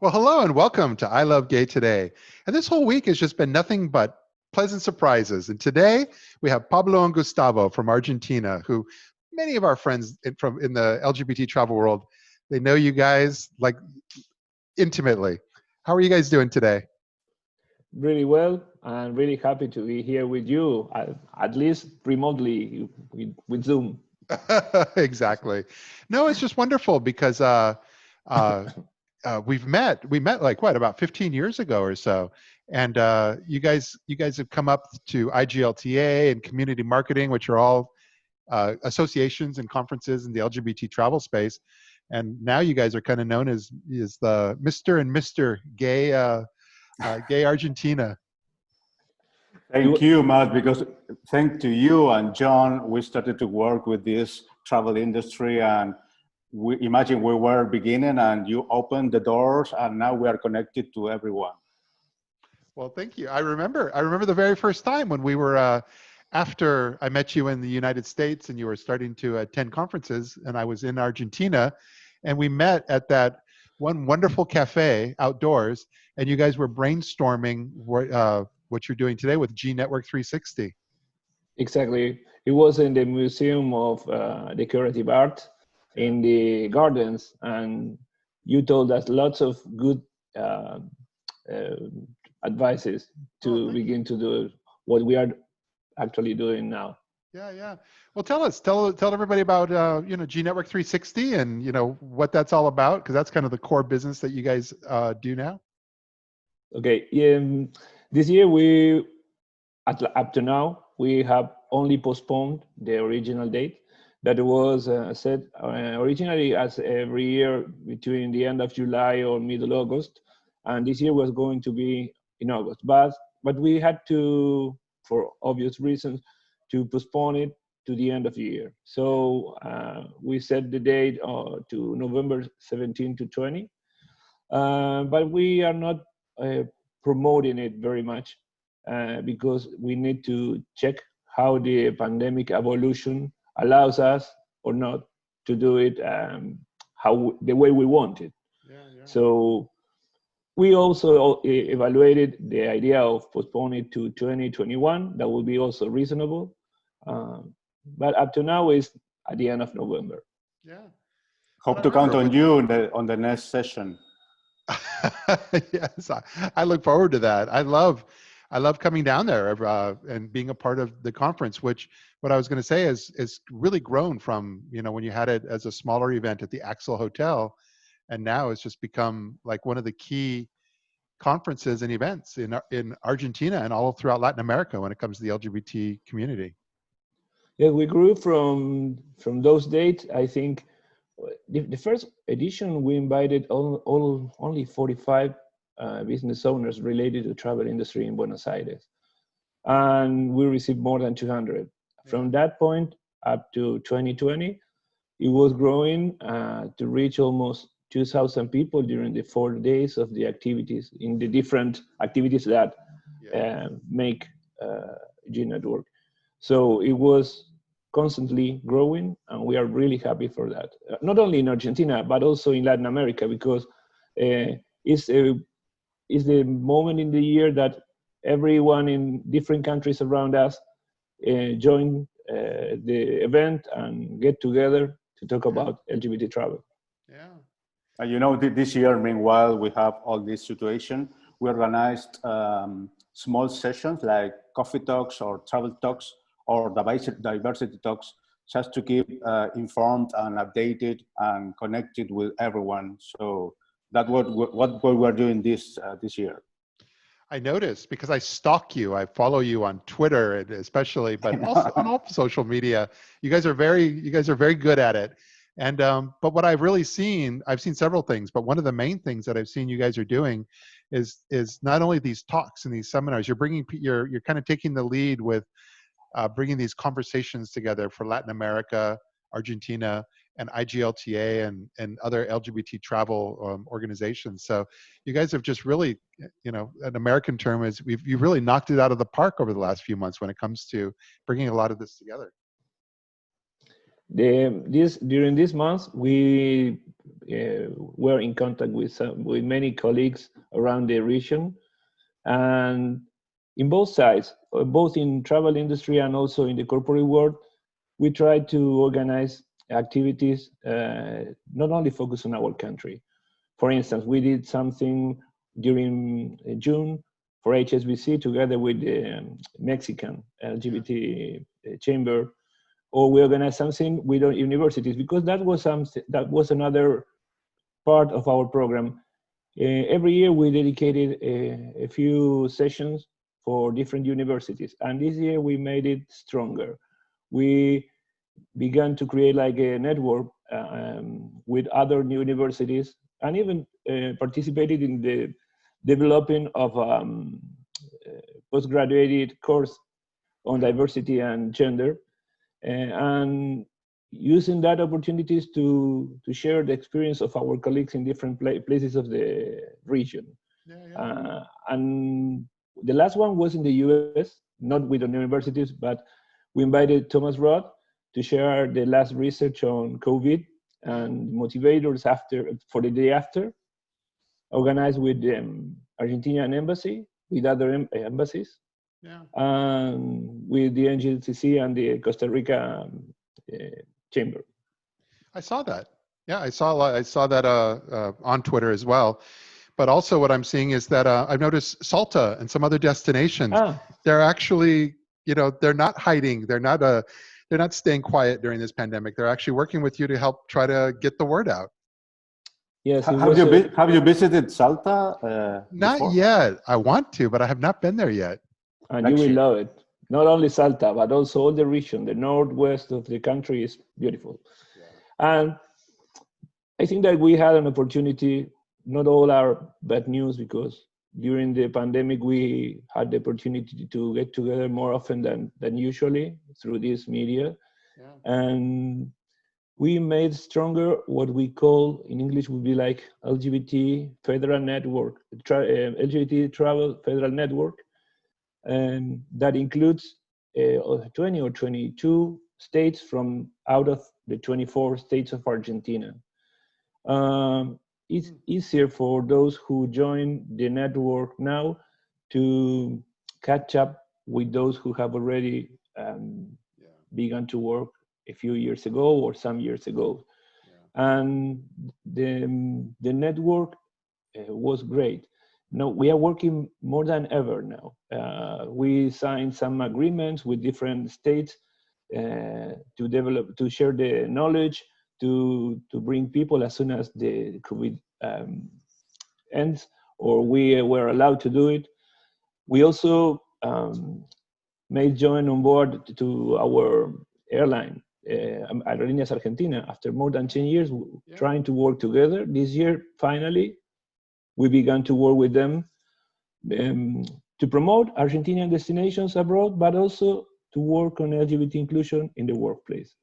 Well, hello and welcome to I Love Gay today. And this whole week has just been nothing but pleasant surprises. And today we have Pablo and Gustavo from Argentina, who many of our friends in the LGBT travel world, they know you guys like intimately. How are you guys doing today? Really well, and really happy to be here with you, at least remotely with Zoom. Exactly. No, it's just wonderful because uh, we met like what about 15 years ago or so, and you guys have come up to IGLTA and community marketing, which are all associations and conferences in the LGBT travel space, and now you guys are kind of known as the Mr. and Mr. Gay Argentina. Thank you, Matt, because thanks to you and John, we started to work with this travel industry, and we imagine we were beginning and you opened the doors and now we are connected to everyone. Well, thank you. I remember the very first time when we were after I met you in the United States and you were starting to attend conferences, and I was in Argentina, and we met at that one wonderful cafe outdoors, and you guys were brainstorming what you're doing today with GNetwork 360. Exactly. It was in the Museum of Decorative Art in the gardens, and you told us lots of good uh, uh, advices Oh, to thank you. begin to do what we are actually doing now. Yeah, yeah. Well, tell everybody about GNetwork 360 and what that's all about, because that's kind of the core business that you guys do now. Okay. This year up to now, we have only postponed the original date that was set originally as every year between the end of July or middle August, and this year was going to be in August. But we had to, for obvious reasons, to postpone it to the end of the year. So we set the date to November 17 to 20, but we are not uh, promoting it very much because we need to check how the pandemic evolution allows us or not to do it the way we want it. Yeah, yeah. So we also evaluated the idea of postponing it to 2021. That would be also reasonable. But up to now is at the end of November. Yeah. Well, Hope I to count remember on when. you on the next session. Yes, I look forward to that. I love coming down there and being a part of the conference. Which what I was going to say is really grown from when you had it as a smaller event at the Axel Hotel, and now it's just become like one of the key conferences and events in Argentina and all throughout Latin America when it comes to the LGBT community. Yeah, we grew from those dates. I think the first edition we invited only 45 business owners related to travel industry in Buenos Aires, and we received more than 200. Yeah. From that point up to 2020, it was growing to reach almost 2,000 people during the 4 days of the activities in the different activities that Yeah. make G Network. So it was constantly growing, and we are really happy for that. Not only in Argentina, but also in Latin America, because it's, a, it's the moment in the year that everyone in different countries around us join the event and get together to talk Yeah. about LGBT travel. Yeah. And this year, meanwhile, we have all this situation. We organized small sessions like coffee talks or travel talks or diversity talks, just to keep informed and updated and connected with everyone. So that's what we're doing this year. I noticed because I stalk you. I follow you on Twitter, and especially, but also on all social media. You guys are very good at it. And but what I've seen several things, but one of the main things that I've seen you guys are doing is not only these talks and these seminars. You're kind of taking the lead with bringing these conversations together for Latin America, Argentina, and IGLTA and other LGBT travel organizations. So you guys have just really, an American term is you've really knocked it out of the park over the last few months when it comes to bringing a lot of this together. During this month, we were in contact with many colleagues around the region, and in both sides, both in travel industry and also in the corporate world, we try to organize activities not only focus on our country. For instance, we did something during June for HSBC together with the Mexican LGBT chamber, or we organized something with our universities, because that was another part of our program. Every year we dedicated a few sessions for different universities, and this year we made it stronger. We began to create like a network with other universities, and even participated in the developing of postgraduate course on diversity and gender, and using that opportunities to share the experience of our colleagues in different places of the region. And the last one was in the US, not with the universities, but we invited Thomas Roth to share the last research on COVID and motivators for the day after, organized with the Argentinian embassy, with other embassies, and with the NGCC and the Costa Rica chamber. I saw that. Yeah, I saw that on Twitter as well. But also what I'm seeing is that I've noticed Salta and some other destinations, they're actually, they're not hiding. They're not staying quiet during this pandemic. They're actually working with you to help try to get the word out. Yes. Have you visited Salta? Not before? yet. I want to, but I have not been there yet. And you will love it. Not only Salta, but also all the region, the northwest of the country is beautiful. And I think that we had an opportunity. Not all are bad news, because during the pandemic, we had the opportunity to get together more often than usually through this media. And we made stronger what we call, in English would be like LGBT Federal Network, LGBT Travel Federal Network. And that includes 20 or 22 states from out of the 24 states of Argentina. It's easier for those who join the network now to catch up with those who have already begun to work a few years ago or some years ago. And the network was great. Now we are working more than ever now. We signed some agreements with different states to share the knowledge, to bring people as soon as the COVID ends, or we were allowed to do it. We also made join on board to our airline, Aerolíneas Argentina, after more than 10 years trying to work together. This year, finally, we began to work with them to promote Argentinian destinations abroad, but also to work on LGBT inclusion in the workplace.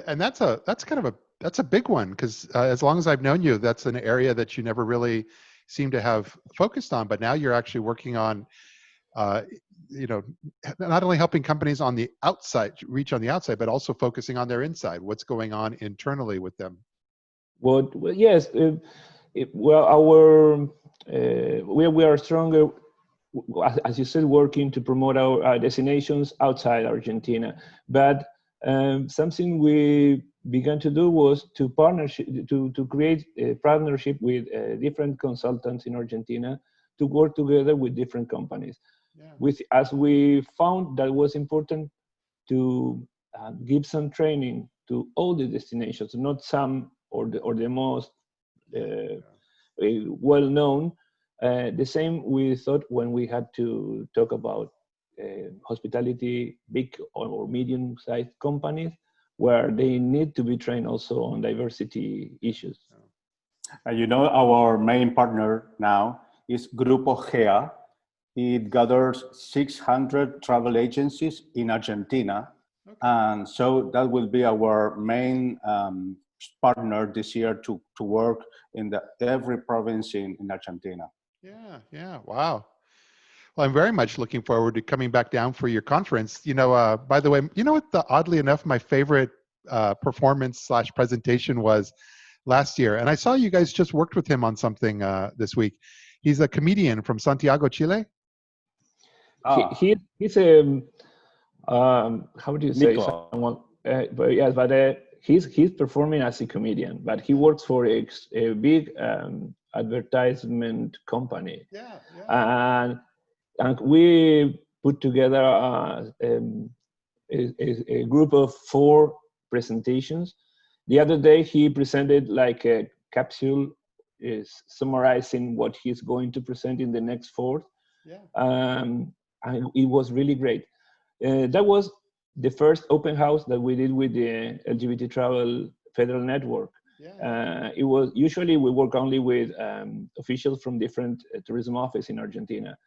And that's a big one, because as long as I've known you, that's an area that you never really seem to have focused on. But now you're actually working on, not only helping companies on the outside reach on the outside, but also focusing on their inside. What's going on internally with them? Well, yes. We are stronger, as you said, working to promote our destinations outside Argentina. But something we began to do was to create a partnership with different consultants in Argentina to work together with different companies. As we found that was important to give some training to all the destinations, not some or the most well known. The same we thought when we had to talk about hospitality, big or medium-sized companies, where they need to be trained also on diversity issues. Our main partner now is Grupo GEA. It gathers 600 travel agencies in Argentina. And so that will be our main partner this year to work in every province in Argentina. Yeah, wow. Well, I'm very much looking forward to coming back down for your conference. By the way, oddly enough, my favorite performance / presentation was last year. And I saw you guys just worked with him on something this week. He's a comedian from Santiago, Chile. He's a how do you say Nico. someone? But yes, but he's performing as a comedian, but he works for a big advertisement company. Yeah. And we put together a group of 4 presentations. The other day he presented like a capsule is summarizing what he's going to present in the next 4. Yeah. And it was really great. That was the first open house that we did with the LGBT Travel Federal Network. Yeah. It was usually we work only with officials from different tourism office in Argentina,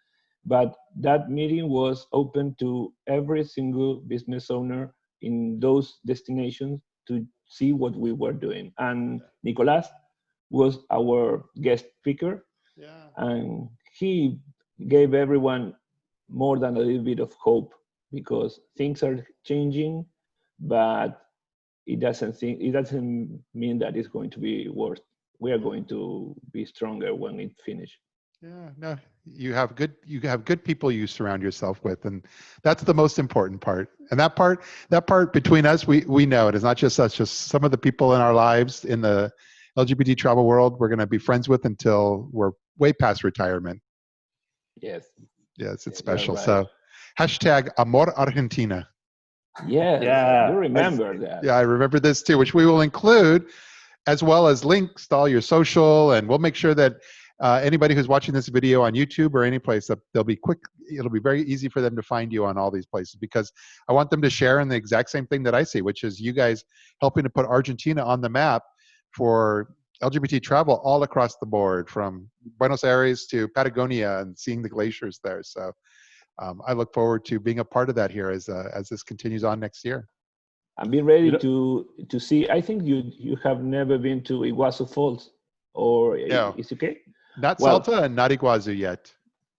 but that meeting was open to every single business owner in those destinations to see what we were doing. And Nicolas was our guest speaker, and he gave everyone more than a little bit of hope, because things are changing, but it doesn't mean that it's going to be worse. We are going to be stronger when it finishes. Yeah, no, you have good people you surround yourself with, and that's the most important part. And that part between us, we know it is not just us, just some of the people in our lives in the LGBT travel world we're going to be friends with until we're way past retirement. Yes, it's special. Right. So hashtag Amor Argentina. Yes, Yeah. you remember that. Yeah, I remember this too, which we will include, as well as links to all your social, and we'll make sure that anybody who's watching this video on YouTube or any place, it'll be very easy for them to find you on all these places, because I want them to share in the exact same thing that I see, which is you guys helping to put Argentina on the map for LGBT travel all across the board, from Buenos Aires to Patagonia, and seeing the glaciers there. So I look forward to being a part of that here as this continues on next year. And be ready to see. I think you have never been to Iguazu Falls, or No. is it okay? Not Salta and not Iguazu yet.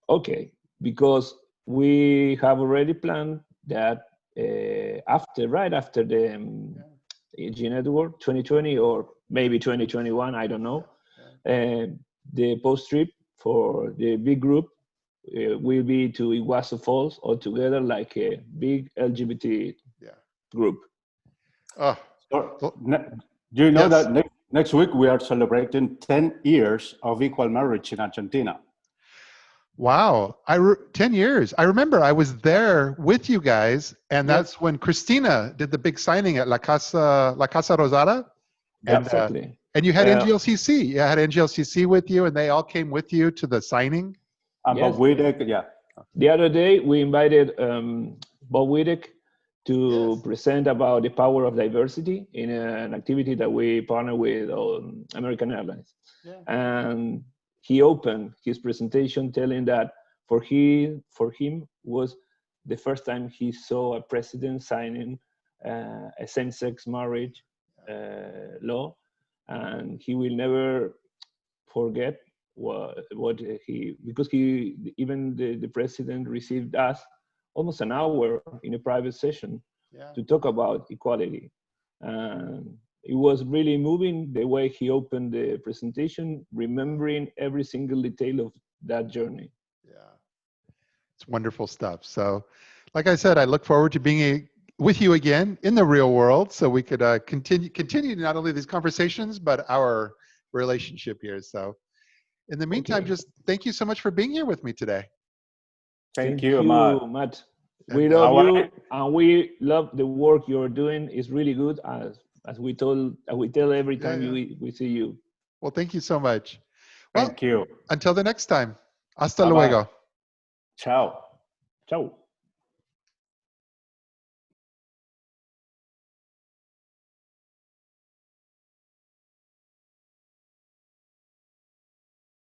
Okay, because we have already planned that right after the GNetwork 2020, or maybe 2021, I don't know. The post trip for the big group will be to Iguazu Falls all together, like a big LGBT group. Do you know that next week we are celebrating 10 years of equal marriage in Argentina? Wow, 10 years. I remember I was there with you guys, and that's when Christina did the big signing at La Casa Rosada. And, exactly. And you had NGLCC. You had NGLCC with you, and they all came with you to the signing. Bob Widek, The other day we invited Bob Widek to present about the power of diversity in an activity that we partner with American Airlines. And he opened his presentation telling that for him was the first time he saw a president signing a same-sex marriage law, and he will never forget because even the president received us almost an hour in a private session to talk about equality. And it was really moving the way he opened the presentation, remembering every single detail of that journey. Yeah, it's wonderful stuff. So, like I said, I look forward to being with you again in the real world, so we could continue not only these conversations, but our relationship here. So, in the meantime, just thank you so much for being here with me today. Thank you, Matt. We love you, and we love the work you're doing. It's really good, as we tell every time we see you. Well, thank you so much. Thank you. Until the next time. Hasta luego. Ciao. Ciao.